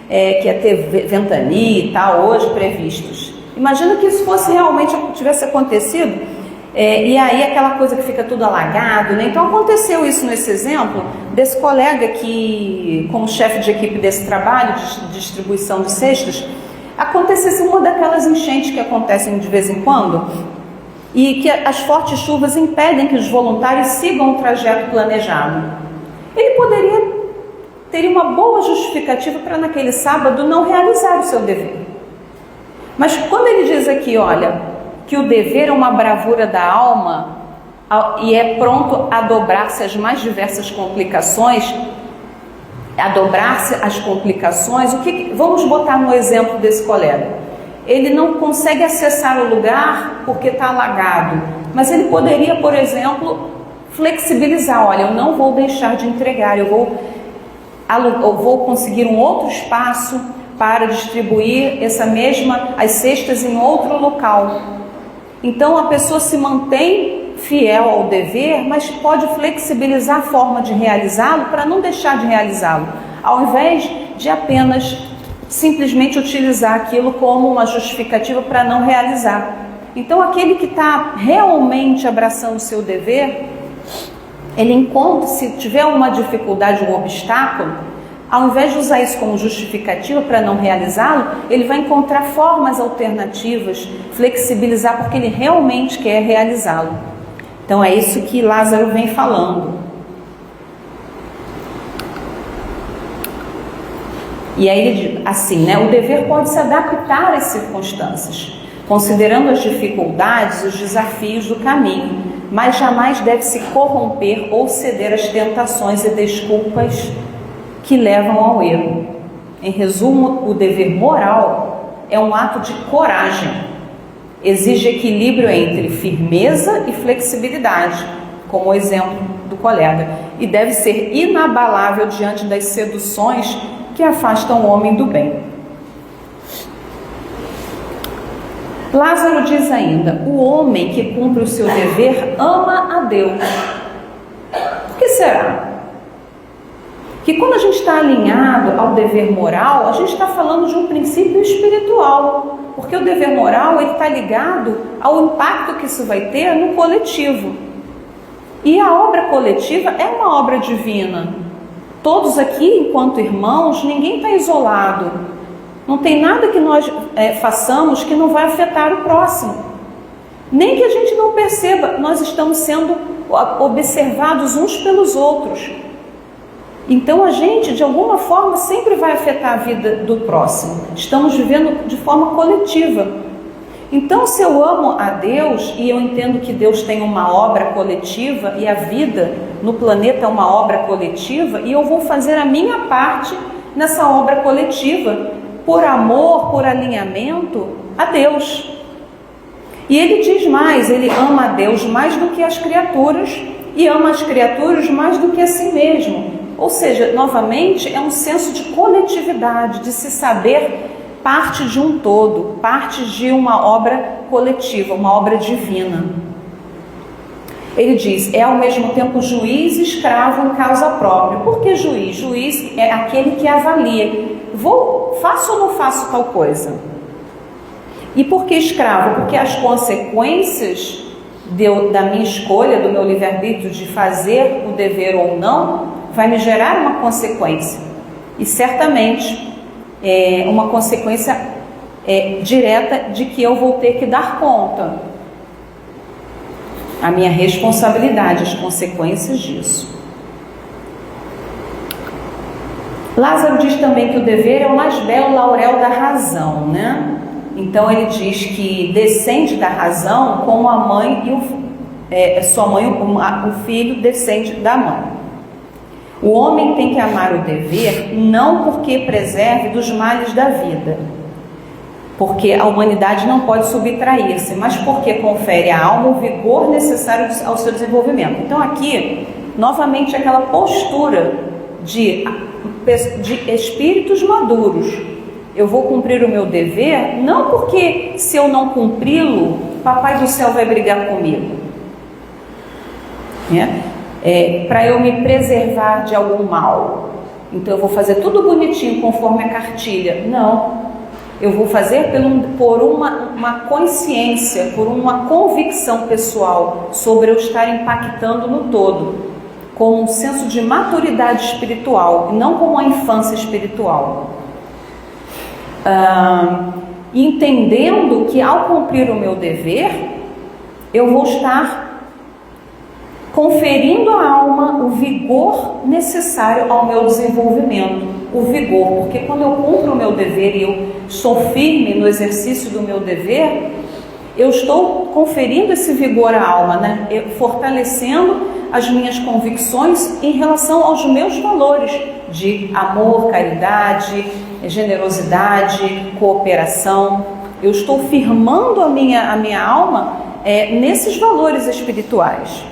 né? Que ia ter ventania e tal, hoje previstos. Imagina que isso tivesse acontecido, e aí aquela coisa que fica tudo alagado, né? Então aconteceu isso nesse exemplo desse colega que, como chefe de equipe desse trabalho de distribuição de cestas, acontecesse uma daquelas enchentes que acontecem de vez em quando e que as fortes chuvas impedem que os voluntários sigam o trajeto planejado. Ele teria uma boa justificativa para naquele sábado não realizar o seu dever. Mas quando ele diz aqui, olha, que o dever é uma bravura da alma e é pronto a dobrar-se às mais diversas complicações, vamos botar no exemplo desse colega. ele não consegue acessar o lugar porque está alagado, mas ele poderia, por exemplo, flexibilizar, olha, eu não vou deixar de entregar, eu vou conseguir um outro espaço para distribuir as cestas em outro local. Então a pessoa se mantém fiel ao dever, mas pode flexibilizar a forma de realizá-lo para não deixar de realizá-lo, ao invés de apenas simplesmente utilizar aquilo como uma justificativa para não realizar. Então aquele que está realmente abraçando o seu dever, ele encontra, se tiver uma dificuldade, um obstáculo, ao invés de usar isso como justificativa para não realizá-lo, ele vai encontrar formas alternativas, flexibilizar, porque ele realmente quer realizá-lo. Então é isso que Lázaro vem falando. E aí ele diz assim, né? O dever pode se adaptar às circunstâncias, considerando as dificuldades, os desafios do caminho, mas jamais deve se corromper ou ceder às tentações e desculpas que levam ao erro. Em resumo, o dever moral é um ato de coragem. Exige equilíbrio entre firmeza e flexibilidade, como o exemplo do colega, e deve ser inabalável diante das seduções que afastam o homem do bem. Lázaro diz ainda, o homem que cumpre o seu dever ama a Deus. Por que será? Que quando a gente está alinhado ao dever moral, a gente está falando de um princípio espiritual, porque o dever moral está ligado ao impacto que isso vai ter no coletivo. E a obra coletiva é uma obra divina. Todos aqui, enquanto irmãos, ninguém está isolado. Não tem nada que nós façamos que não vai afetar o próximo. Nem que a gente não perceba, nós estamos sendo observados uns pelos outros. Então a gente, de alguma forma, sempre vai afetar a vida do próximo. Estamos vivendo de forma coletiva. Então, se eu amo a Deus e eu entendo que Deus tem uma obra coletiva e a vida no planeta é uma obra coletiva, e eu vou fazer a minha parte nessa obra coletiva, por amor, por alinhamento a Deus. E ele diz mais, ele ama a Deus mais do que as criaturas e ama as criaturas mais do que a si mesmo. Ou seja, novamente, é um senso de coletividade, de se saber parte de um todo, parte de uma obra coletiva, uma obra divina. Ele diz, é ao mesmo tempo juiz e escravo em causa própria. Por que juiz? Juiz é aquele que avalia. Faço ou não faço tal coisa? E por que escravo? Porque as consequências da minha escolha, do meu livre-arbítrio de fazer o dever ou não, vai me gerar uma consequência. E certamente uma consequência direta de que eu vou ter que dar conta. A minha responsabilidade, as consequências disso. Lázaro diz também que o dever é o mais belo laurel da razão, né? Então ele diz que descende da razão como a mãe e o filho descende da mãe. O homem tem que amar o dever não porque preserve dos males da vida, porque a humanidade não pode subtrair-se, mas porque confere à alma o vigor necessário ao seu desenvolvimento. Então aqui, novamente, aquela postura de espíritos maduros. Eu vou cumprir o meu dever, não porque se eu não cumpri-lo, Papai do Céu vai brigar comigo. Para eu me preservar de algum mal. Então eu vou fazer tudo bonitinho, conforme a cartilha. Não. Eu vou fazer por uma consciência, por uma convicção pessoal sobre eu estar impactando no todo, com um senso de maturidade espiritual, e não como uma infância espiritual. Entendendo que ao cumprir o meu dever, eu vou estar conferindo à alma o vigor necessário ao meu desenvolvimento. O vigor, porque quando eu cumpro o meu dever e eu sou firme no exercício do meu dever, eu estou conferindo esse vigor à alma, né? Fortalecendo as minhas convicções em relação aos meus valores de amor, caridade, generosidade, cooperação. Eu estou firmando a minha alma nesses valores espirituais.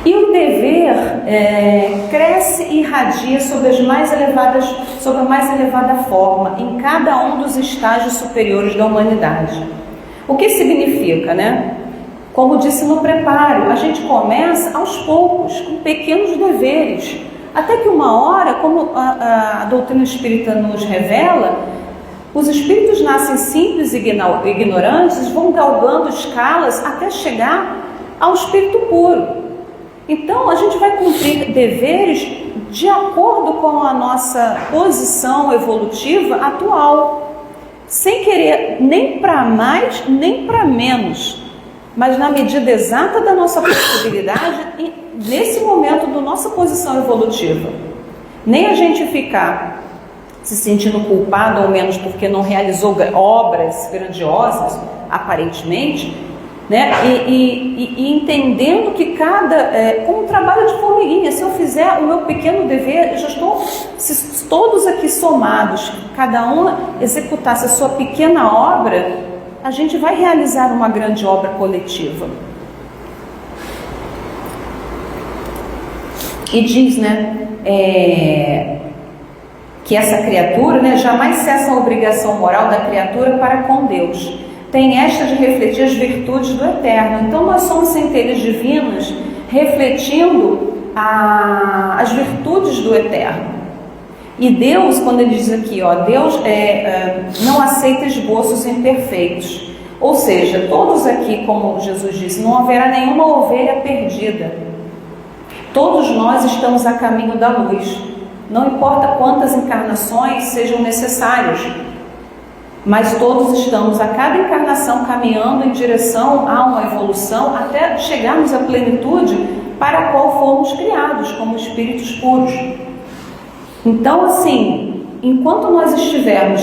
E o dever cresce e irradia sobre a mais elevada forma em cada um dos estágios superiores da humanidade. O que significa, né? Como disse no preparo, a gente começa aos poucos, com pequenos deveres, até que uma hora, como a doutrina espírita nos revela, os espíritos nascem simples e ignorantes, vão galgando escalas até chegar ao espírito puro. Então, a gente vai cumprir deveres de acordo com a nossa posição evolutiva atual, sem querer nem para mais, nem para menos, mas na medida exata da nossa possibilidade e nesse momento da nossa posição evolutiva. Nem a gente ficar se sentindo culpado ou menos porque não realizou obras grandiosas, aparentemente, né? E entendendo que como um trabalho de formiguinha, se eu fizer o meu pequeno dever, se todos aqui somados, cada um executasse a sua pequena obra, a gente vai realizar uma grande obra coletiva. E diz, né, que essa criatura, né, jamais cessa a obrigação moral da criatura para com Deus. Tem esta de refletir as virtudes do Eterno. Então nós somos centelhas divinas refletindo as virtudes do Eterno. E Deus, quando ele diz aqui, Deus não aceita esboços imperfeitos. Ou seja, todos aqui, como Jesus disse, não haverá nenhuma ovelha perdida. Todos nós estamos a caminho da luz. Não importa quantas encarnações sejam necessárias, mas todos estamos a cada encarnação caminhando em direção a uma evolução até chegarmos à plenitude para a qual fomos criados como espíritos puros. Então, assim, enquanto nós estivermos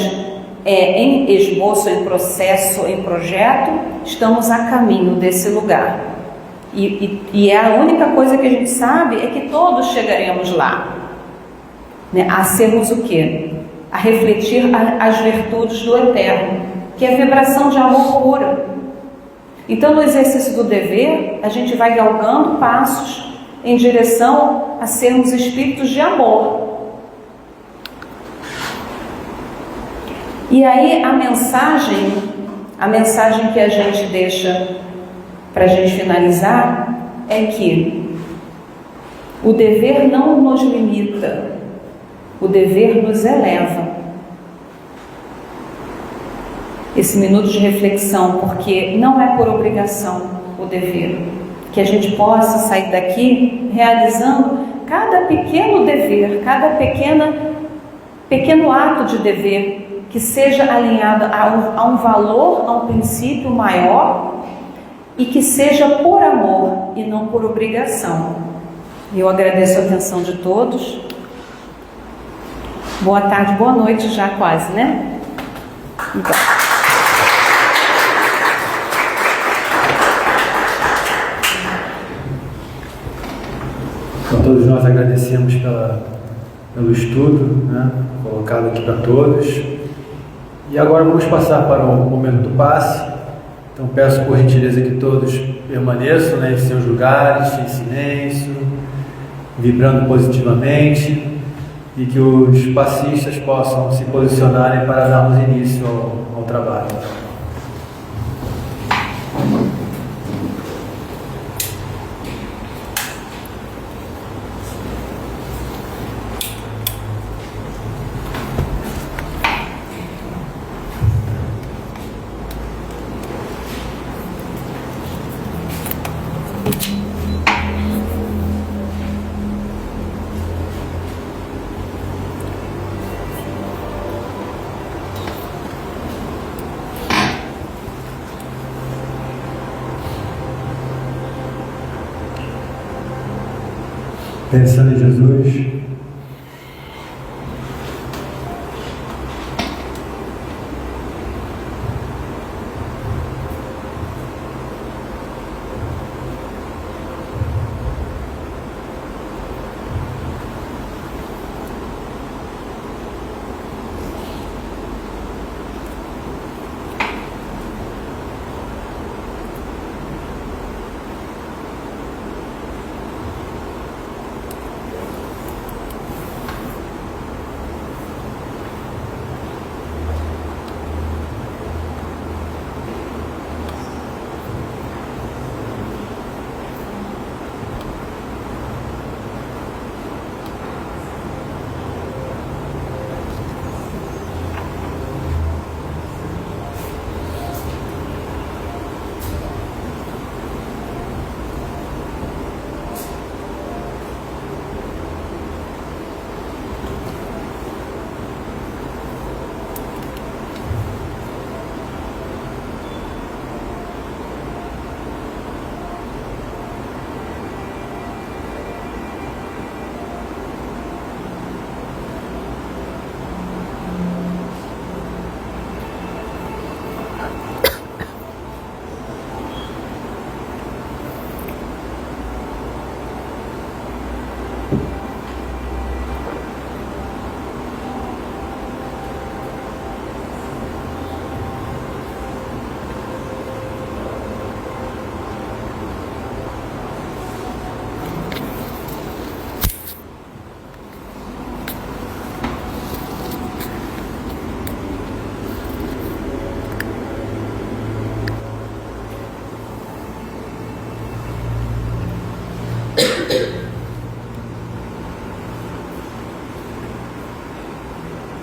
em esboço, em processo, em projeto, estamos a caminho desse lugar. E a única coisa que a gente sabe é que todos chegaremos lá, né? A sermos o quê? A refletir as virtudes do Eterno, que é a vibração de amor pura. Então, no exercício do dever, a gente vai galgando passos em direção a sermos espíritos de amor. E aí a mensagem que a gente deixa para a gente finalizar é que o dever não nos limita, o dever nos eleva. Esse minuto de reflexão, porque não é por obrigação o dever, que a gente possa sair daqui realizando cada pequeno dever, cada pequeno ato de dever, que seja alinhado a um valor, a um princípio maior e que seja por amor e não por obrigação. Eu agradeço a atenção de todos. Boa tarde, boa noite já quase, né? Então. Então, todos nós agradecemos pelo estudo, né, colocado aqui para todos. E agora vamos passar para o momento do passe. Então peço por gentileza que todos permaneçam, né, em seus lugares, em silêncio, vibrando positivamente, e que os passistas possam se posicionarem para darmos início ao trabalho. Pensando em Jesus,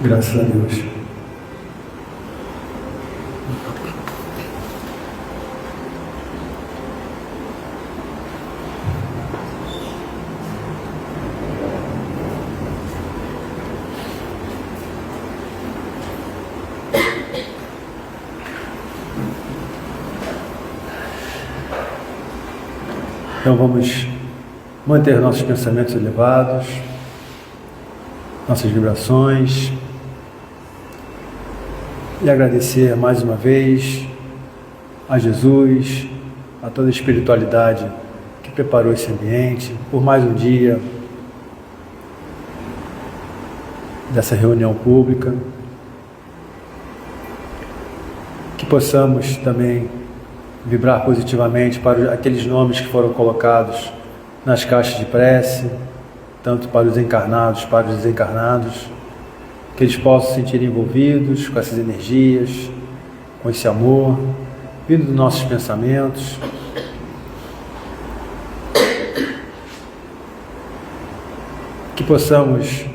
Graças a Deus. Então vamos manter nossos pensamentos elevados, nossas vibrações, e agradecer mais uma vez a Jesus, a toda a espiritualidade que preparou esse ambiente, por mais um dia dessa reunião pública, que possamos também vibrar positivamente para aqueles nomes que foram colocados nas caixas de prece, tanto para os encarnados, para os desencarnados, que eles possam se sentir envolvidos com essas energias, com esse amor, vindo dos nossos pensamentos. Que possamos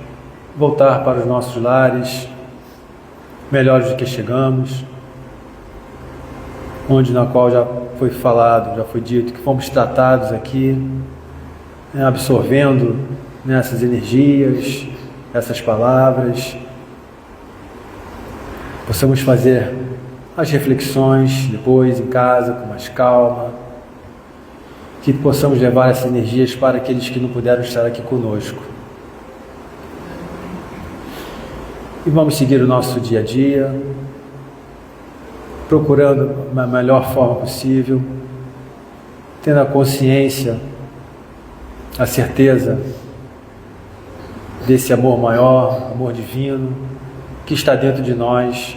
voltar para os nossos lares melhores do que chegamos, onde na qual já foi falado, já foi dito que fomos tratados aqui, absorvendo essas energias, essas palavras, possamos fazer as reflexões depois em casa com mais calma, que possamos levar essas energias para aqueles que não puderam estar aqui conosco. E vamos seguir o nosso dia a dia, procurando a melhor forma possível, tendo a consciência, a certeza desse amor maior, amor divino, que está dentro de nós,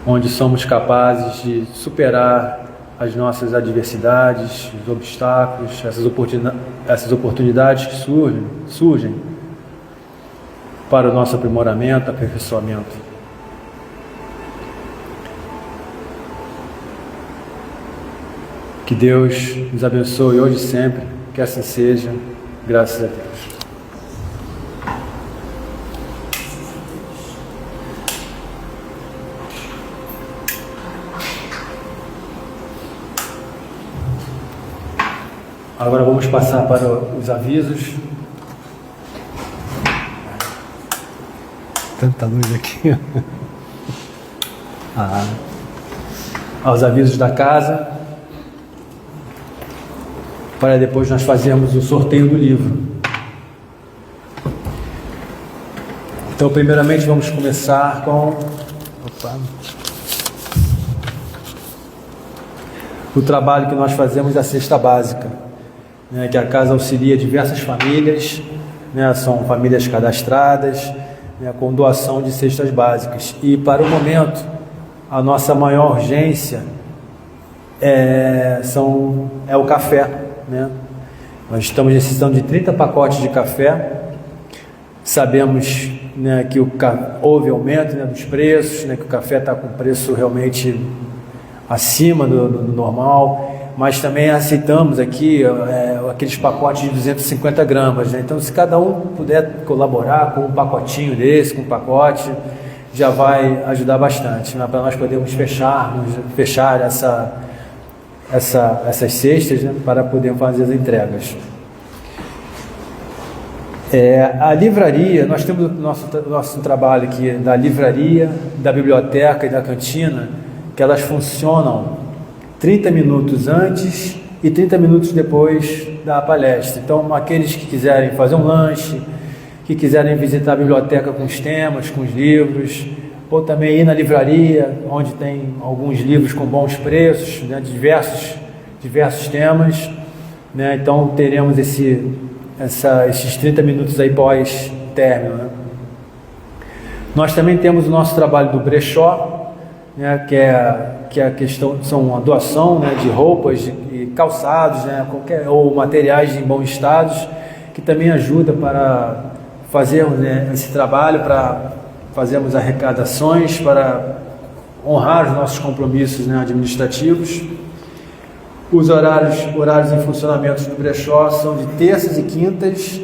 onde somos capazes de superar as nossas adversidades, os obstáculos, essas oportunidades que surgem para o nosso aprimoramento, aperfeiçoamento. Que Deus nos abençoe hoje e sempre, que assim seja, graças a Deus. Agora vamos passar para os avisos. Tanta luz aqui. Aos avisos da casa, para depois nós fazermos o sorteio do livro. Então, primeiramente, vamos começar com o trabalho que nós fazemos da cesta básica, que a casa auxilia diversas famílias, são famílias cadastradas, com doação de cestas básicas. E para o momento, a nossa maior urgência é o café. Nós estamos necessitando de 30 pacotes de café. Sabemos que houve aumento dos preços, que o café está com preço realmente acima do normal, mas também aceitamos aqui aqueles pacotes de 250 gramas. Então, se cada um puder colaborar com um pacotinho desse, com um pacote, já vai ajudar bastante, para nós podermos fechar essas cestas, para poder fazer as entregas. A livraria, nós temos o nosso trabalho aqui da livraria, da biblioteca e da cantina, que elas funcionam 30 minutos antes e 30 minutos depois da palestra. Então, aqueles que quiserem fazer um lanche, que quiserem visitar a biblioteca com os temas, com os livros, ou também ir na livraria, onde tem alguns livros com bons preços, diversos temas, Então teremos esses 30 minutos aí pós-término, Nós também temos o nosso trabalho do brechó, que é a questão, são a doação de roupas e calçados, ou materiais em bons estados, que também ajuda para fazermos esse trabalho, para fazermos arrecadações, para honrar os nossos compromissos administrativos. Os horários em funcionamento do brechó são de terças e quintas,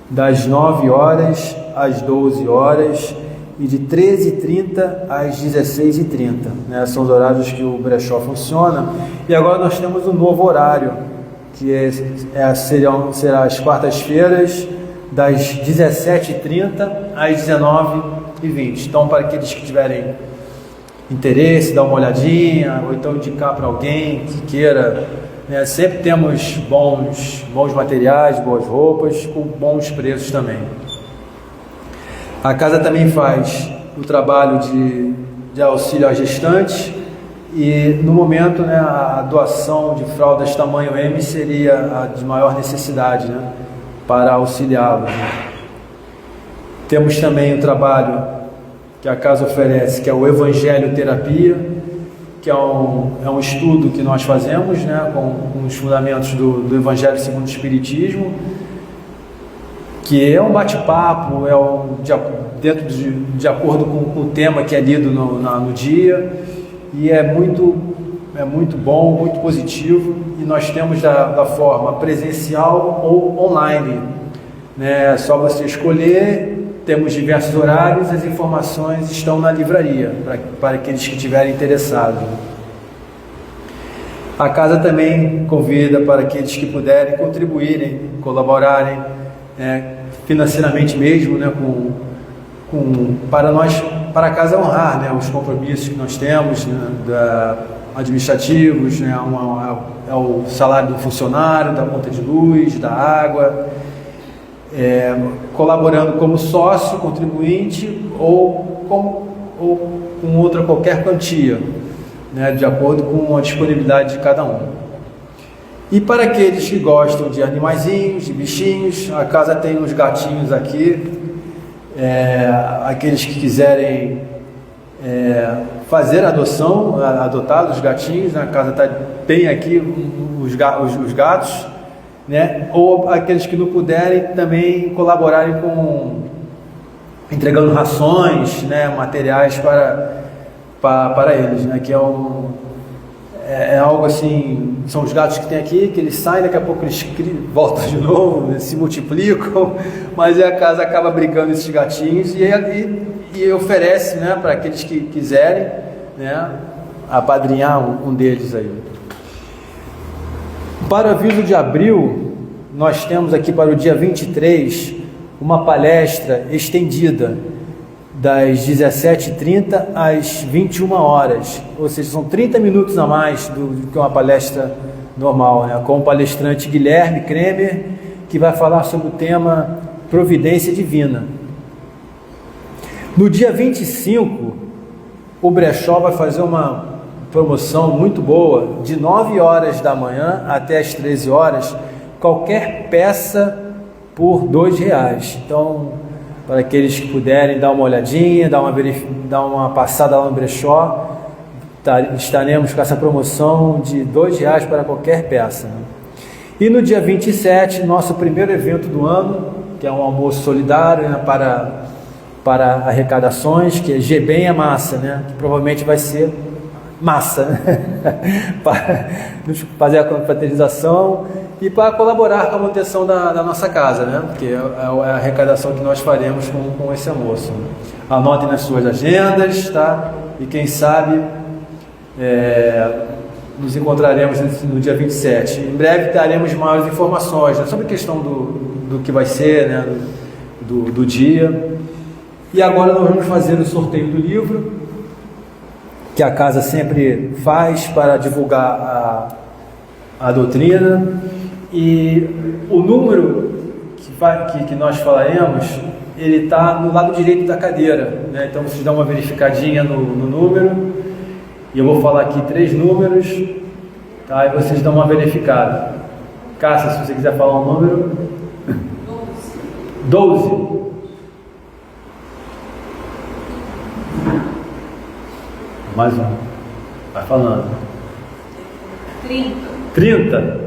das 9 horas às 12 horas e de 13h30 às 16h30, né? São os horários que o brechó funciona. E agora nós temos um novo horário, que será às quartas-feiras, das 17h30 às 19h20. Então, para aqueles que tiverem interesse, dar uma olhadinha, ou então indicar para alguém que queira, né? Sempre temos bons materiais, boas roupas, com bons preços também. A casa também faz o trabalho de auxílio às gestantes, e no momento, né, a doação de fraldas tamanho M seria a de maior necessidade, né, para auxiliá-los. Né. Temos também o trabalho que a casa oferece, que é o Evangelho Terapia, que é um estudo que nós fazemos, né, com os fundamentos do Evangelho segundo o Espiritismo, que é um bate-papo, de acordo com o tema que é lido no dia, e é muito bom, muito positivo, e nós temos da forma presencial ou online, né? É só você escolher, temos diversos horários, as informações estão na livraria, para aqueles que estiverem interessados. A casa também convida para aqueles que puderem contribuírem, colaborarem, financeiramente mesmo, né, para a casa honrar, né, os compromissos que nós temos, né, administrativos, né, é o salário do funcionário, da conta de luz, da água, colaborando como sócio, contribuinte ou com outra qualquer quantia, né, de acordo com a disponibilidade de cada um. E para aqueles que gostam de animaizinhos, de bichinhos, a casa tem uns gatinhos aqui. Aqueles que quiserem fazer a adoção, adotar os gatinhos, né? A casa tem aqui os gatos, né? Ou aqueles que não puderem também colaborarem entregando rações, né? Materiais para eles, né? Que é algo assim, são os gatos que tem aqui, que eles saem, daqui a pouco eles voltam de novo, se multiplicam, mas a casa acaba brigando esses gatinhos e oferece, né, para aqueles que quiserem, né, apadrinhar um deles aí. Para o aviso de abril, nós temos aqui para o dia 23 uma palestra estendida, das 17h30 às 21 horas, ou seja, são 30 minutos a mais do que uma palestra normal, né? Com o palestrante Guilherme Kremer, que vai falar sobre o tema Providência Divina. No dia 25, o brechó vai fazer uma promoção muito boa, de 9 horas da manhã até as 13 horas, qualquer peça por R$2. Então, para aqueles que puderem dar uma olhadinha, dar uma passada lá no brechó, estaremos com essa promoção de R$2 para qualquer peça. E no dia 27, nosso primeiro evento do ano, que é um almoço solidário, né, para arrecadações, que é G-Bem é Massa, né, que provavelmente vai ser massa, né, para fazer a confraternização e para colaborar com a manutenção da nossa casa, né? Porque é a arrecadação que nós faremos com esse almoço. Anotem nas suas agendas, tá? E quem sabe nos encontraremos no dia 27. Em breve daremos maiores informações, né, sobre a questão do que vai ser, né, do dia. E agora nós vamos fazer o sorteio do livro, que a casa sempre faz para divulgar a doutrina. E o número que nós falaremos, ele está no lado direito da cadeira, né? Então vocês dão uma verificadinha no número, e eu vou falar aqui 3 números, tá? E vocês dão uma verificada. Cássia, se você quiser falar um número. 12. Mais um. Vai falando. 30.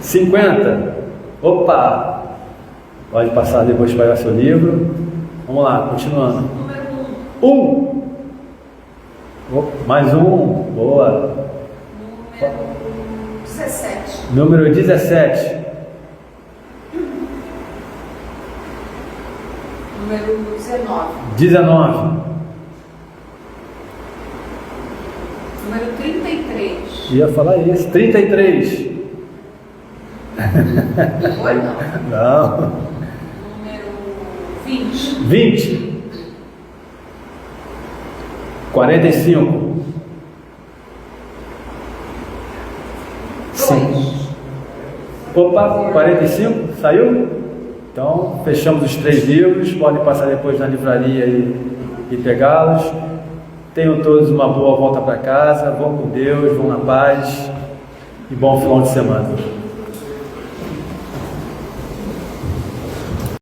50. Opa! Pode passar depois de pegar seu livro. Vamos lá, continuando. Número 1. Mais um. Boa. Número 0. 17. Número 17. Número 19. 19. Número 33. Ia falar isso. 33. Foi não. Não. Número 20. 20. 45. 2. Opa, 45? Saiu? Então, fechamos os 3 livros. Podem passar depois na livraria e pegá-los. Tenham todos uma boa volta para casa. Vão com Deus, vão na paz. E bom final de semana.